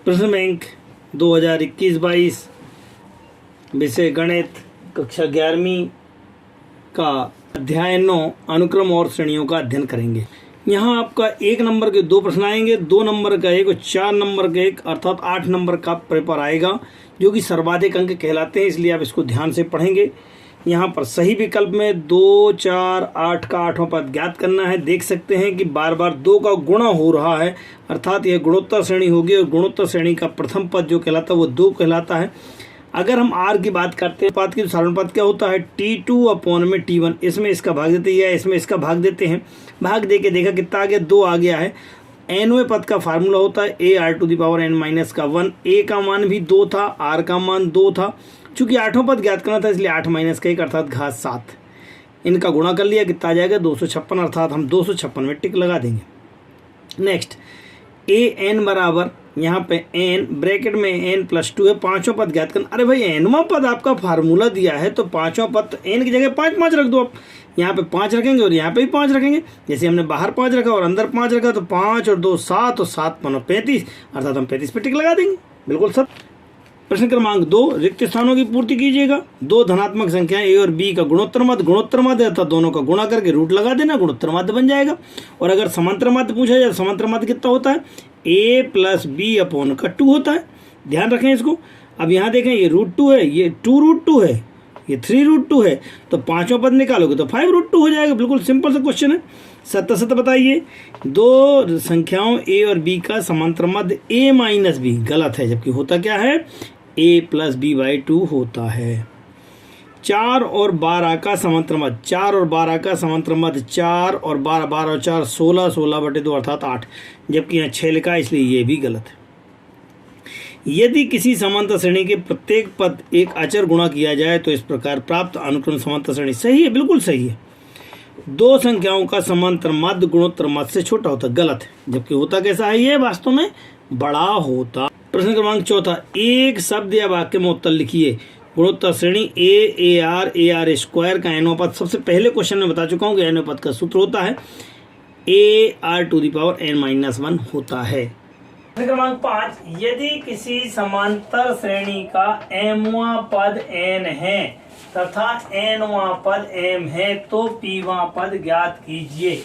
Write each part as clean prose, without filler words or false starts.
प्रश्न बैंक 2021-22 विषय गणित कक्षा 11वीं का अध्याय 9 अनुक्रम और श्रेणियों का अध्ययन करेंगे। यहाँ आपका 1 नंबर के 2 प्रश्न आएंगे, 2 नंबर का 1 और 4 नंबर का 1 अर्थात 8 नंबर का पेपर आएगा जो कि सर्वाधिक अंक कहलाते हैं, इसलिए आप इसको ध्यान से पढ़ेंगे। यहाँ पर सही विकल्प में 2, 4, 8 का 8वां पद ज्ञात करना है। देख सकते हैं कि बार बार 2 का गुणा हो रहा है, अर्थात यह गुणोत्तर श्रेणी होगी और गुणोत्तर श्रेणी का प्रथम पद जो कहलाता है वो 2 कहलाता है। अगर हम r की बात करते हैं, पद की तो साधारण पद क्या होता है T2/T1, इसमें इसका भाग देते हैं या इसमें इसका भाग देते हैं। भाग दे के देखा कितना आ गया, 2 आ गया है। nवें पद का फार्मूला होता है AR⁻n-1। a का मान भी 2 था, r का मान 2 था। चूंकि 8वां पद ज्ञात करना था इसलिए 8 - 1 अर्थात घात 7, इनका गुणा कर लिया, कितना आ जाएगा 256, अर्थात हम 256 में टिक लगा देंगे। नेक्स्ट an बराबर यहाँ पे n ब्रैकेट में n+2 है, 5वां पद ज्ञात करना। अरे भाई nवां पद आपका फार्मूला दिया है तो 5वां पद n की जगह 5 रख दो। आप यहाँ पे 5 रखेंगे और यहाँ पे भी 5 रखेंगे। जैसे हमने बाहर 5 रखा और अंदर 5 रखा तो 5 और 2 7 और 7 5 35, अर्थात हम 35 पे टिक लगा देंगे। बिल्कुल सर। प्रश्न क्रमांक 2, रिक्त स्थानों की पूर्ति कीजिएगा। 2 धनात्मक संख्याएं a और b का गुणोत्तर मध्य अर्थात दोनों का गुणा करके रूट लगा देना, गुणोत्तर मध्य बन जाएगा। और अगर समांतर मध्य पूछा जाए, समांतर मध्य कितना होता है a+b/2 होता है। ध्यान रखें इसको। अब यहाँ देखें ये √2 है, ये 2√2 है, ये 3√2 है, तो 5वां पद निकालोगे तो 5√2 हो जाएगा। बिल्कुल सिंपल सा क्वेश्चन है। सत्य बताइए। 2 संख्याओं a और b का समांतर मध्य a-b गलत है, जबकि होता क्या है a+b/2 होता है। 4 और 12 का समांतर मध्य, 4 और 12 का समांतर मध्य 4 और 12, 12 और 4 16, 16/2 अर्थात 8, जबकि यहाँ 6 लिखा है इसलिए ये भी गलत है। यदि किसी समांतर श्रेणी के प्रत्येक पद एक अचर गुणा किया जाए तो इस प्रकार प्राप्त अनुक्रम समांतर श्रेणी सही है, बिल्कुल सही है। 2 संख्याओं का समांतर मध्य गुणोत्तर मध्य से छोटा होता, गलत है, जबकि होता कैसा है, ये वास्तव में बड़ा होता। प्रश्न क्रमांक 4, एक शब्द या वाक्य में उत्तर लिखिए। गुणोत्तर श्रेणी AR का nवां पद, सबसे पहले क्वेश्चन में बता चुका हूं कि nवें पद का सूत्र होता है AR⁻n-1 होता है। प्रश्न क्रमांक 5, यदि किसी समांतर श्रेणी का mवां पद n है तथा nवां पद m है तो pवां पद ज्ञात कीजिए।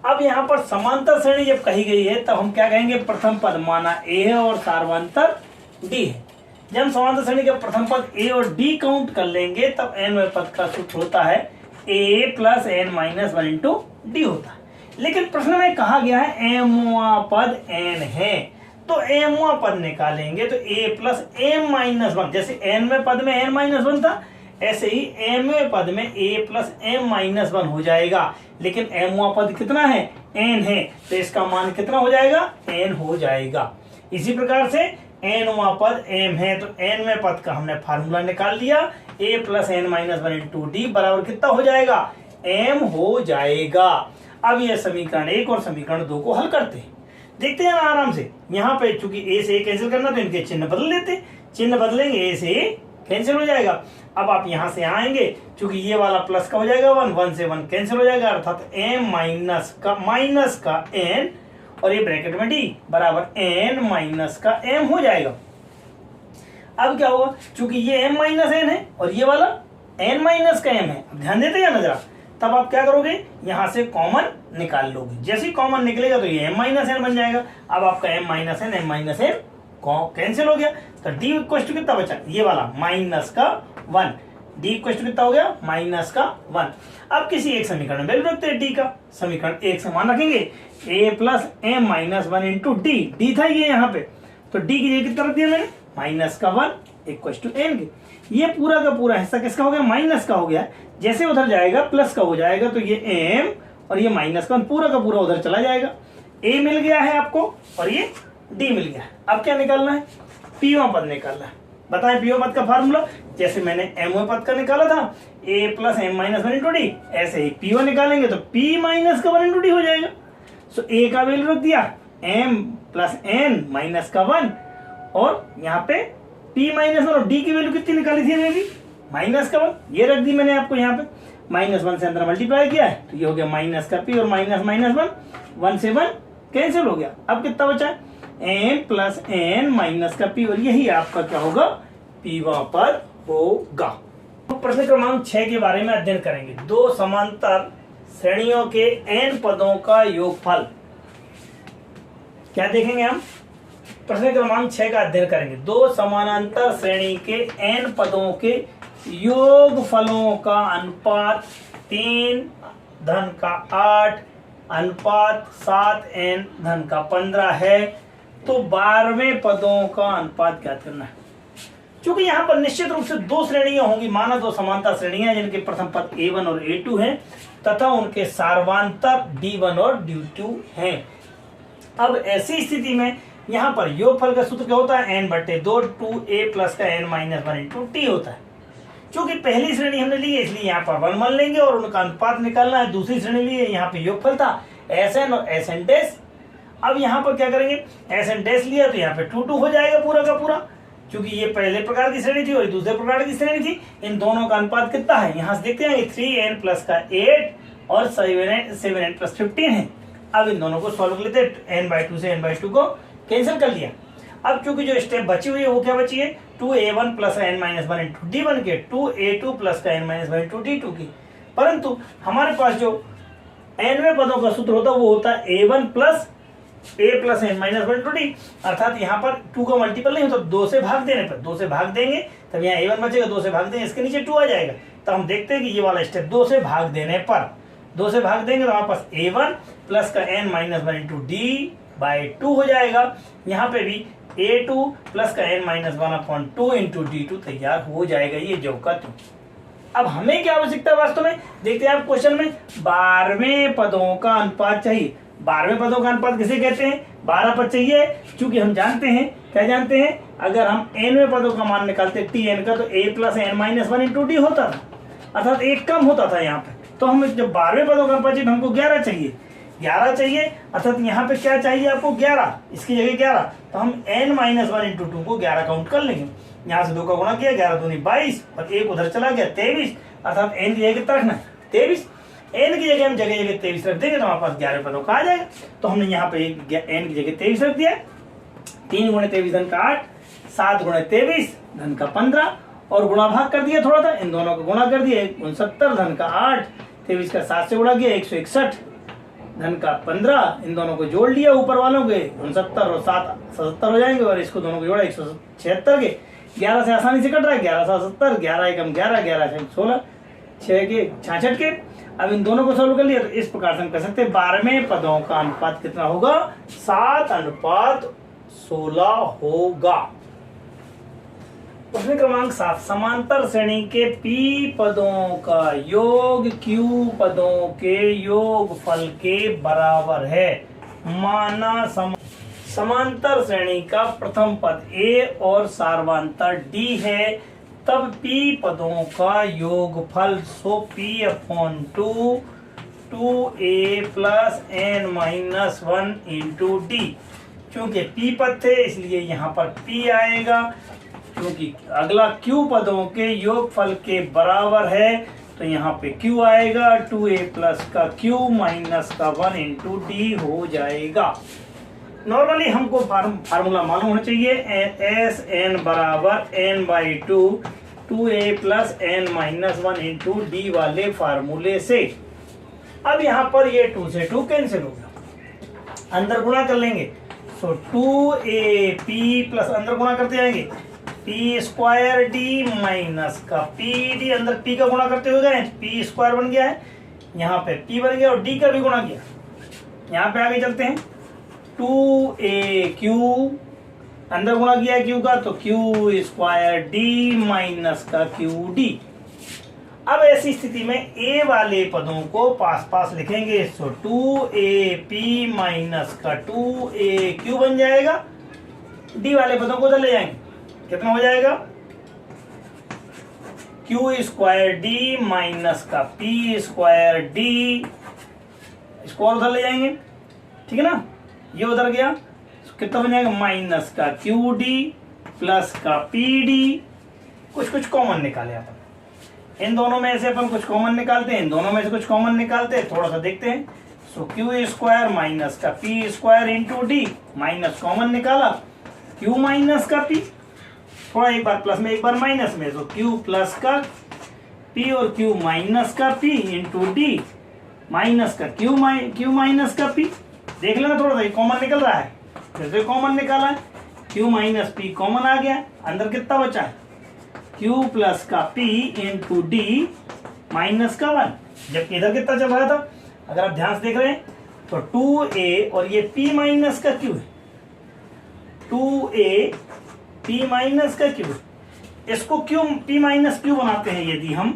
अब यहाँ पर समांतर श्रेणी जब कही गई है तब हम क्या कहेंगे, प्रथम पद माना a है और सार्वंतर d है। जब हम समांतर श्रेणी का प्रथम पद a और d काउंट कर लेंगे तब nवें पद का सूत्र होता है a+n-1 d होता है। लेकिन प्रश्न में कहा गया है mवां पद n है, तो mवां पद निकालेंगे तो a+m-1, जैसे nवें पद में n-1 था ऐसे ही mवें पद में a+m-1 हो जाएगा। लेकिन mवां पद कितना है, n है, तो इसका मान कितना हो जाएगा, n हो जाएगा। इसी प्रकार से nवां पद m है तो nवें पद का हमने फार्मूला निकाल लिया, a+n-1 d बराबर कितना हो जाएगा, m हो जाएगा। अब यह समीकरण 1 और समीकरण 2 को हल करते हैं, देखते हैं आराम से। यहाँ पे चूंकि a से a कैंसिल करना तो इनके चिन्ह बदल लेते, चिन्ह बदलेंगे a से a कैंसिल हो जाएगा। अब आप यहाँ से आएंगे, चूंकि ये वाला प्लस का हो जाएगा 1 से 1 कैंसिल हो जाएगा, अर्थात m माइनस का n और ये ब्रैकेट में d बराबर n का m हो जाएगा। अब क्या होगा, चूंकि ये m-n है और ये वाला n का m है, अब ध्यान देते हैं नजरा, तब आप क्या करोगे, यहाँ से कॉमन निकाल लोगे। जैसे ही कॉमन निकलेगा तो ये m-n बन जाएगा। अब आपका m-n कैंसिल हो गया तो d इक्वल टू कितना बचा, ये वाला -1, d इक्वल टू कितना हो गया, -1। अब किसी एक समीकरण में वैल्यू रखते हैं d का, समीकरण 1 से मान रखेंगे a+m-1 d था ये यहाँ पे, तो d की जगह कितना रख दिया मैंने, -1 इक्वल टू n के। ये पूरा का पूरा हिस्सा किसका हो गया, माइनस का हो गया। जैसे उधर जाएगा प्लस का हो जाएगा तो ये m और ये -1 पूरा का पूरा उधर चला जाएगा। a मिल गया है आपको और ये d मिल गया। अब क्या निकालना है, pवां पद निकालना है। बताएं pवां पद का फार्मूला, जैसे मैंने mवें पद का निकाला था a+m-1 d, ऐसे ही pवां निकालेंगे तो p-1 d हो जाएगा। सो a का वैल्यू रख दिया m+n-1 और यहाँ पे p-1 और d की वैल्यू कितनी निकाली थी अभी, -1 ये रख दी मैंने आपको। यहाँ पे -1 से अंदर मल्टीप्लाई किया है तो ये हो गया -p और -1 1 से 1 कैंसिल हो गया। अब कितना बचा है एन प्लस एन माइनस का पी, और यही आपका क्या होगा, पी वहां पर होगा। तो प्रश्न क्रमांक 6 के बारे में अध्ययन करेंगे। दो समांतर श्रेणियों के एन पदों का योगफल। क्या देखेंगे हम, प्रश्न क्रमांक 6 का अध्ययन करेंगे। दो समानांतर श्रेणी के एन पदों के योगफलों का अनुपात 3 धन का 8 अनुपात 7 n धन का 15 है। तो 12वें पदों का अनुपात ज्ञात करना है। क्योंकि यहाँ पर निश्चित रूप से दो श्रेणियां होंगी, माना दो समांतर श्रेणियां जिनके प्रथम पद a1 और a2 हैं तथा उनके सार्वांतर d1 और d2 हैं। अब ऐसी स्थिति में यहाँ पर योगफल का सूत्र क्या होता है, n/2 2a प्लस का n माइनस 1 इंटू टी होता है। क्योंकि पहली श्रेणी हमने ली है इसलिए यहाँ पर 1 मान लेंगे और उनका अनुपात निकालना है। दूसरी श्रेणी ली है, यहाँ पे योगफल था Sn और Sn डैश। अब यहाँ पर क्या करेंगे, Sn डैश लिया तो यहाँ पे 2 2 हो जाएगा पूरा का पूरा, क्योंकि ये पहले प्रकार की श्रेणी थी और दूसरे प्रकार की श्रेणी थी। इन दोनों का अनुपात कितना है, यहाँ से देखते हैं 3n प्लस का 8 और 7n प्लस 15 है। अब इन दोनों को सॉल्व कर लेते हैं, n/2 से n/2 को कैंसिल कर लिया। अब क्योंकि जो स्टेप बची हुई है वो क्या बची है, 2a1 plus n minus 1 into d1 के 2a2 प्लस का n माइनस 1 इंटू d2 की। परंतु हमारे पास जो nवें पदों का सूत्र होता है वो होता है a1 plus a plus n minus 1 into d, अर्थात यहाँ पर 2 का मल्टीपल नहीं होता, 2 से भाग देने पर 2 से भाग देंगे तब यहाँ a1 बचेगा, 2 से भाग देंगे इसके नीचे 2 आ जाएगा। तो हम देखते हैं कि ये वाला स्टेप 2 से भाग देने पर 2 से भाग देंगे तो हमारे पास a1 प्लस का n माइनस 1 इंटू d/2 हो जाएगा। यहाँ पे भी a2 प्लस का n माइनस 1/2 इंटू d2 तैयार हो जाएगा, ये जो का तो। अब हमें क्या आवश्यकता है वास्तव में, देखते हैं आप क्वेश्चन में 12वें पदों का अनुपात चाहिए। 12वें पदों का अनुपात किसे कहते हैं, 12 पद चाहिए। क्योंकि हम जानते हैं, क्या जानते हैं, अगर हम nवें पदों का मान निकालते tn का तो a plus n minus 1 into D होता था, अर्थात एक कम होता था यहाँ पे। तो हम जब 12वें पदों का अनुपात चाहिए हमको 11 चाहिए, 11 चाहिए, अर्थात यहाँ पे क्या चाहिए आपको 11, इसकी जगह 11। तो हम n माइनस 1 इंटू 2 को 11 काउंट कर लेंगे। यहाँ से 2 का गुणा किया, 11 दूनी 22 और 1 उधर चला गया 23, अर्थात n की जगह कितना रखना है 23। n की जगह हम जगह 23 रख देंगे तो हमारे पास 11 पदों का आ जाएगा। तो हमने यहाँ पे n की जगह 23 रख दिया, 3 गुणे 23 धन का 8, 7 गुणे 23 धन का 15 और गुणा भाग कर दिया थोड़ा सा, इन दोनों को गुणा कर दिया 69 धन का 8, 23 का 7 से गुणा किया 161 धन का 15, इन दोनों को जोड़ लिया ऊपर वालों के 69 और 7 77 हो जाएंगे और इसको दोनों को जोड़ा 176 के, 11 से आसानी से कट रहा है, 11 से 70, 11 एकम 11, 11 से 16, 6 के 66 के। अब इन दोनों को सोल्व कर लिया तो इस प्रकार से हम कह सकते हैं 12वें पदों का अनुपात कितना होगा, 7:16 होगा। प्रश्न क्रमांक 7, समांतर श्रेणी के p पदों का योग q पदों के योगफल के बराबर है। माना समांतर श्रेणी का प्रथम पद a और सार्वांतर d है, तब p पदों का योगफल सो p/2 2a plus n minus 1 into d। क्योंकि p पद थे इसलिए यहाँ पर p आएगा, क्योंकि अगला q पदों के योगफल के बराबर है तो यहाँ पे q आएगा, 2a प्लस का q माइनस का 1 इंटू डी हो जाएगा। नॉर्मली हमको फार्मूला मालूम होना चाहिए, Sn बराबर n/2 2a plus n minus 1 into D वाले फार्मूले से। अब यहाँ पर ये 2 से 2 कैंसिल हो गया, अंदर गुणा कर लेंगे, सो 2ab प्लस अंदर गुणा करते जाएंगे p स्क्वायर डी माइनस का pd, अंदर p का गुणा करते हो गए, p स्क्वायर बन गया है, यहाँ पे p बन गया और d का भी गुणा किया। यहाँ पे आगे चलते हैं, 2aq अंदर गुणा किया q का तो q स्क्वायर d माइनस का qd। अब ऐसी स्थिति में a वाले पदों को पास पास लिखेंगे, सो 2ap माइनस का 2aq बन जाएगा, d वाले पदों को उधर ले जाएंगे, कितना हो जाएगा q स्क्वायर d माइनस का p स्क्वायर d, इसको और उधर ले जाएंगे, ठीक है ना, ये उधर गया, कितना बन जाएगा माइनस का qd प्लस का pd। कुछ कॉमन निकाले अपन, इन दोनों में से अपन कुछ कॉमन निकालते हैं, इन दोनों में से कुछ कॉमन निकालते हैं, थोड़ा सा देखते हैं, सो क्यू स्क्वायर माइनस का P square into D, minus common निकाला, क्यू माइनस का पी, थोड़ा एक बार प्लस में एक बार माइनस में, तो क्यू प्लस का पी और क्यू माइनस का पी इंटू डी, माइनस का क्यू माइनस का पी। देख लेना थोड़ा सा कॉमन निकल रहा है, फिर से कॉमन निकाला है, क्यू माइनस पी कॉमन आ गया, अंदर कितना बचा है, क्यू प्लस का पी इंटू डी माइनस का 1, जबकि इधर कितना चल रहा था, अगर आप ध्यान से देख रहे हैं तो 2a और ये p माइनस का q है, 2a p माइनस का q, इसको क्यों p माइनस q बनाते हैं यदि हम,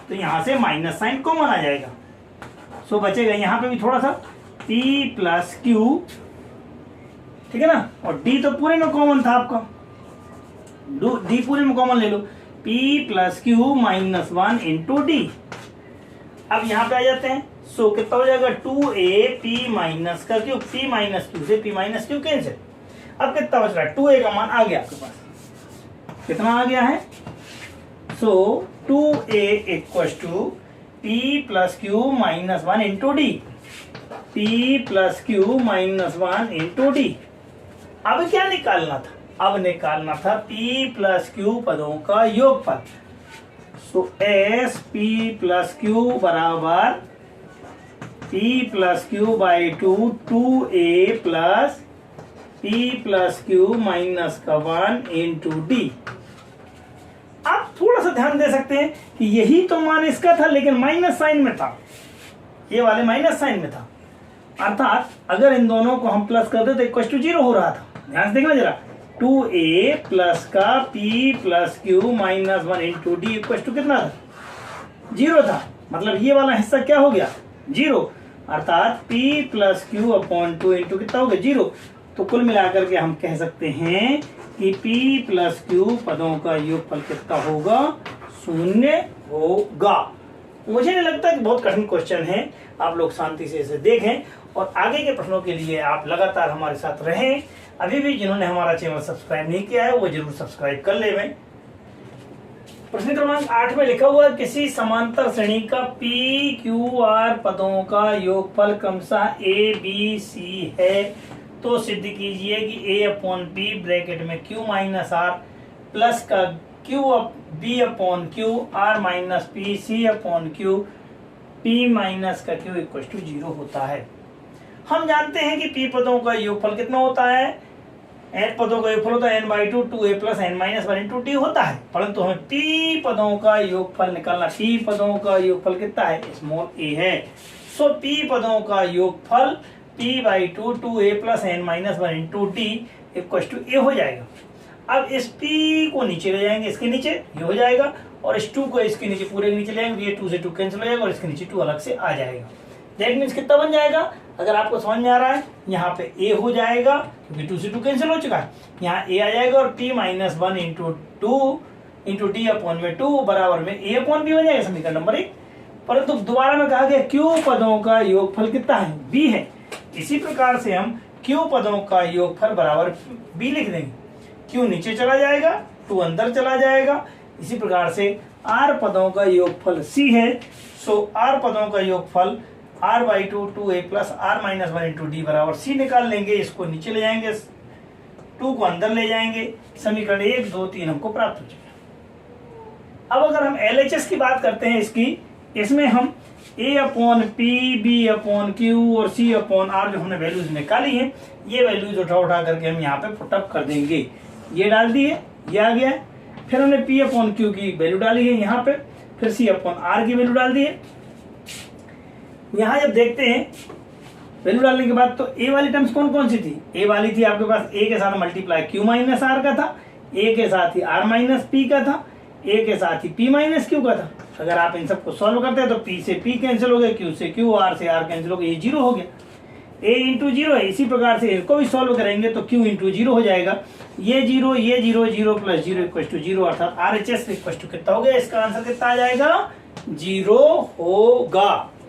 तो यहां से माइनस साइन कॉमन आ जाएगा, सो बचेगा यहां पे भी थोड़ा सा p प्लस q, ठीक है ना, और d तो पूरे में कॉमन था आपका, d पूरे में कॉमन ले लो, p plus q minus 1 into d. अब यहाँ पे आ जाते हैं, सो कितना हो जाएगा 2a p माइनस का क्यू, p माइनस क्यू से p माइनस क्यू कैंसिल, अब कितना बच रहा है, 2a का मान आ गया आपके पास, कितना आ गया है, so 2a equals to p plus q minus 1 into d, p plus q minus 1 into d. अब क्या निकालना था, अब निकालना था p प्लस क्यू पदों का योगफल, सो एस पी प्लस क्यू बराबर p plus Q by 2a plus p plus q minus का 1 इंटू डी। आप थोड़ा सा ध्यान दे सकते हैं कि यही तो मान इसका था, लेकिन माइनस साइन में था, ये वाले माइनस साइन में था, अर्थात अगर इन दोनों को हम प्लस करते तो इक्वल टू 0 हो रहा था। ध्यान से देखना जरा, 2a प्लस का p plus q minus 1 into d equal to कितना था, 0 था, मतलब ये वाला हिस्सा क्या हो गया, 0, अर्थात p plus Q upon 2 into कितना हो गया, 0। तो कुल मिलाकर के हम कह सकते हैं कि p प्लस क्यू पदों का योगफल कितना होगा, 0 होगा। मुझे नहीं लगता कि बहुत कठिन क्वेश्चन है, आप लोग शांति से इसे देखें और आगे के प्रश्नों के लिए आप लगातार हमारे साथ रहें। अभी भी जिन्होंने हमारा चैनल सब्सक्राइब नहीं किया है वो जरूर सब्सक्राइब कर ले। प्रश्न क्रमांक 8 में लिखा हुआ है, किसी समांतर श्रेणी का पी क्यू आर पदों का योगफल क्रमशः ए बी सी है, तो सिद्ध कीजिए कि a अपॉन बी ब्रैकेट में q माइनस आर प्लस का q b upon q r minus p c upon q p minus का q इक्वल टू 0 होता है। हम जानते हैं कि p पदों का योगफल कितना होता है, n पदों का योगफल होता है n/2 2a plus n minus 1 into D होता है, परंतु हमें p पदों का योगफल निकालना, p पदों का योगफल कितना है, स्मॉल a है, सो p पदों का योगफल p/2 2a plus n minus 1 into d equal to a हो जाएगा। अब इस p को नीचे ले जाएंगे, इसके नीचे ये हो जाएगा, और इस 2 को इसके नीचे पूरे के नीचे ले जाएंगे, ये 2 से 2 कैंसिल हो जाएगा और इसके नीचे 2 अलग से आ जाएगा। दैट मीन्स कितना बन जाएगा, अगर आपको समझ में आ रहा है, यहाँ पे a हो जाएगा क्योंकि 2 से 2 कैंसिल हो चुका है, यहाँ a आ जाएगा और p minus 1 into 2 into D upon में 2 बराबर में a अपॉन b बन जाएगा, समीकरण नंबर 1। परंतु दोबारा में कहा गया q पदों का योगफल कितना है, b है, इसी प्रकार से हम q पदों का योगफल बराबर b लिख देंगे, q नीचे चला जाएगा 2 अंदर चला जाएगा, इसी प्रकार से r पदों का योगफल c है, सो r पदों का योगफल r/2 2a plus r minus 1 into D बराबर c निकाल लेंगे, इसको नीचे ले जाएंगे 2 को अंदर ले जाएंगे, समीकरण 1 2 3 हमको प्राप्त हो जाएगा। अब अगर हम LHS की बात करते हैं इसकी, इसमें हम a upon p b upon q और c अपॉन आर जो हमने वैल्यूज निकाली है, ये वैल्यूज उठा करके हम यहाँ पे पुटअप कर देंगे, ये डाल दिए, ये आ गया, फिर हमने p अपॉन क्यू की वैल्यू डाली है यहाँ पे, फिर c अपॉन आर की वैल्यू डाल दिए। यहाँ जब देखते हैं वैल्यू डालने के बाद तो a वाली टर्म्स कौन कौन सी थी, a वाली थी आपके पास a के साथ मल्टीप्लाई q माइनस आर का था, a के साथ ही r माइनस p का था, a के साथ ही p माइनस q का था। अगर आप इन सबको सॉल्व करते हैं तो p से p कैंसिल हो गया, q से q, r से r कैंसिल हो गया, ये 0 हो गया, a इंटू 0 है, इसी प्रकार से इसको भी सॉल्व करेंगे तो q इंटू 0 हो जाएगा, ये 0 ये 0 0 प्लस 0 इक्वल टू 0, अर्थात RHS इक्वल टू कितना हो गया, इसका आंसर कितना आ जाएगा, 0 होगा।